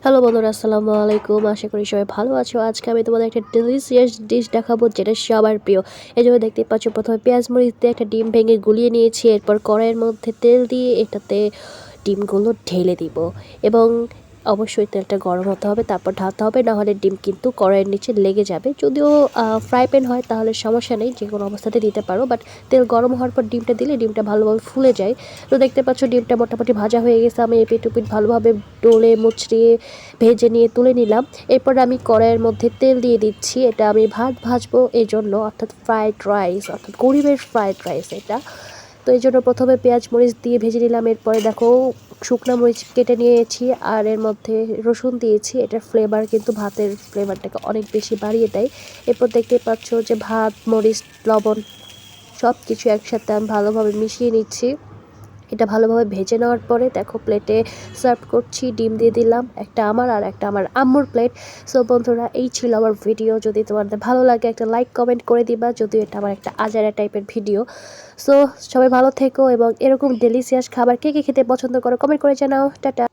Hello বন্ধুরা, আসসালামু আলাইকুম। আশা করি সবাই ভালো আছো। আজকে আমি তোমাদের একটা ডেলিশিয়াস ডিশ দেখাবো, যেটা সবার প্রিয়। এই জন্য দেখতেই পাচ্ছ, প্রথমে পেঁয়াজ মরিচ দিয়ে একটা ডিম ভেঙে গুলিয়ে নিয়েছি। এরপর কড়াইয়ের মধ্যে তেল দিয়ে এটাতে ডিমগুলো ঢেলে দিব এবং অবশ্যই তেলটা গরম হতে হবে, তারপর ঢালতে হবে, না হলে ডিম কিন্তু কড়াইয়ের নিচে লেগে যাবে। যদিও ফ্রাই প্যান হয় তাহলে সমস্যা নেই, যে কোনো অবস্থাতে দিতে পারো, বাট তেল গরম হওয়ার পর ডিমটা দিলে ডিমটা ভালোভাবে ফুলে যায়। তো দেখতে পাচ্ছ ডিমটা মোটামুটি ভাজা হয়ে গেছে। আমি এপিট ওপিট ভালোভাবে ডোলে মুচড়িয়ে ভেজে নিয়ে তুলে নিলাম। এরপর আমি কড়াইয়ের মধ্যে তেল দিয়ে দিচ্ছি। এটা আমি ভাত ভাজবো এই জন্য, অর্থাৎ ফ্রাইড রাইস, অর্থাৎ গরিবের ফ্রাইড রাইস এটা। তো এই জন্য প্রথমে পেঁয়াজ মরিচ দিয়ে ভেজে নিলাম। এরপরে দেখো শুকনো মরিচ কেটে নিয়েছি আর এর মধ্যে রসুন দিয়েছি। এটার ফ্লেভার কিন্তু ভাতের ফ্লেভারটাকে অনেক বেশি বাড়িয়ে দেয়। এরপর দেখতে পাচ্ছ যে ভাত, মরিচ, লবণ সব কিছু একসাথে আমি ভালোভাবে মিশিয়ে নিচ্ছি। এটা ভালোভাবে ভেজে নেওয়ার পরে দেখো প্লেটে সার্ভ করছি। ডিম দিয়ে দিলাম, একটা আমার আর একটা আমার আম্মুর প্লেট। সো বন্ধুরা, এই ছিল আমার ভিডিও। যদি তোমাদের ভালো লাগে একটা লাইক কমেন্ট করে দিবা, যদিও এটা আমার একটা আজারা টাইপের ভিডিও। সো সবাই ভালো থেকো এবং এরকম ডেলিশিয়াস খাবার কে কে খেতে পছন্দ করো কমেন্ট করে জানাও। টাটা।